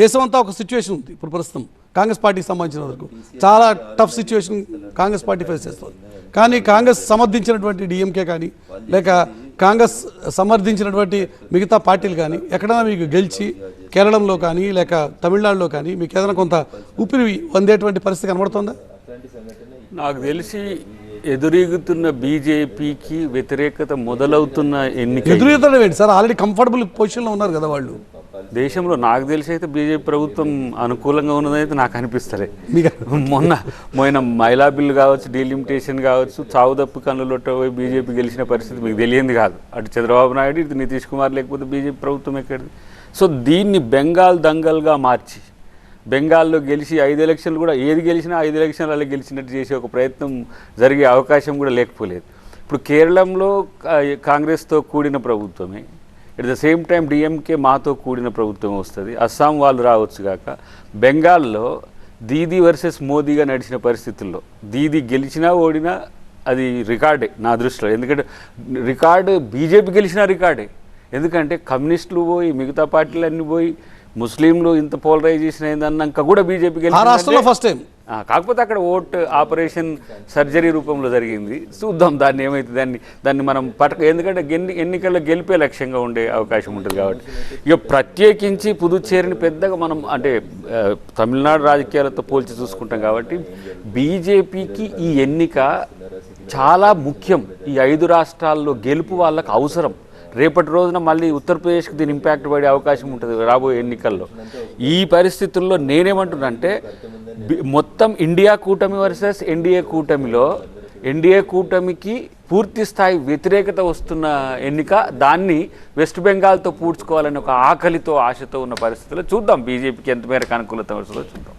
దేశమంతా ఒక సిచ్యువేషన్ ఉంది ఇప్పుడు ప్రస్తుతం కాంగ్రెస్ పార్టీకి సంబంధించిన వరకు చాలా tough situation Congress party face చేస్తుంది. కానీ కాంగ్రెస్ సమర్థించినటువంటి డిఎంకే కానీ లేక కాంగ్రెస్ సమర్థించినటువంటి మిగతా పార్టీలు కానీ ఎక్కడైనా మీకు గెలిచి కేరళంలో కానీ లేక తమిళనాడులో కానీ మీకు ఏదైనా కొంత ఊపిరి పొందేటువంటి పరిస్థితి కనబడుతుందా? నాకు తెలిసి ఎదురీగుతున్న బీజేపీకి వ్యతిరేకత మొదలవుతున్న ఎదురీగుతడం ఏంటి సార్? ఆల్రెడీ కంఫర్టబుల్ పొజిషన్లో ఉన్నారు కదా వాళ్ళు. దేశంలో నాకు తెలిసి అయితే బీజేపీ ప్రభుత్వం అనుకూలంగా ఉన్నదైతే నాకు అనిపిస్తలే. మొన్న మహిళా బిల్లు కావచ్చు, డీలిమిటేషన్ కావచ్చు, చావుదప్పు కన్నులొట్ట పోయి బీజేపీ గెలిచిన పరిస్థితి మీకు తెలియంది కాదు. అటు చంద్రబాబు నాయుడు, ఇటు నితీష్ కుమార్ లేకపోతే బీజేపీ ప్రభుత్వం ఎక్కడిది? సో దీన్ని బెంగాల్ దంగల్గా మార్చి బెంగాల్లో గెలిచి 5 ఎలక్షన్లు కూడా ఏది గెలిచినా 5 ఎలక్షన్లలో గెలిచినట్టు చేసే ఒక ప్రయత్నం జరిగే అవకాశం కూడా లేకపోలేదు. ఇప్పుడు కేరళంలో కాంగ్రెస్తో కూడిన ప్రభుత్వమే, at the same time DMK మాతో కూడిన ప్రభుత్వం వస్తుంది. అస్సాం వాళ్ళు రావచ్చు కాక బెంగాల్లో దీదీ వర్సెస్ మోదీగా నడిచిన పరిస్థితుల్లో దీదీ గెలిచినా ఓడినా అది రికార్డే నా దృష్టిలో. ఎందుకంటే రికార్డు బీజేపీ గెలిచినా రికార్డే. ఎందుకంటే కమ్యూనిస్టులు పోయి మిగతా పార్టీలన్నీ పోయి ముస్లింలు ఇంత పోలరైజేషన్ అయిందన్నాక కూడా బీజేపీ గెలిచింది ఫస్ట్ టైం. కాకపోతే అక్కడ ఓట్ ఆపరేషన్ సర్జరీ రూపంలో జరిగింది. చూద్దాం దాన్ని ఏమైతుంది, దాన్ని మనం ఎందుకంటే ఎన్నికల్లో గెలిపే లక్ష్యంగా ఉండే అవకాశం ఉంటుంది. కాబట్టి ఇక ప్రత్యేకించి పుదుచ్చేరిని పెద్దగా మనం అంటే తమిళనాడు రాజకీయాలతో పోల్చి చూసుకుంటాం. కాబట్టి బీజేపీకి ఈ ఎన్నిక చాలా ముఖ్యం. ఈ 5 రాష్ట్రాల్లో గెలుపు వాళ్ళకు అవసరం. రేపటి రోజున మళ్ళీ ఉత్తరప్రదేశ్కి దీని ఇంపాక్ట్ పడే అవకాశం ఉంటుంది రాబోయే ఎన్నికల్లో. ఈ పరిస్థితుల్లో నేనేమంటున్నానంటే మొత్తం ఇండియా కూటమి వర్సెస్ ఎన్డీఏ కూటమిలో ఎన్డీఏ కూటమికి పూర్తి స్థాయి వ్యతిరేకత వస్తున్న ఎన్నిక. దాన్ని వెస్ట్ బెంగాల్తో పూడ్చుకోవాలని ఒక ఆకలితో ఆశతో ఉన్న పరిస్థితుల్లో చూద్దాం బీజేపీకి ఎంత మేరకు అనుకూలత వస్తుందో చూద్దాం.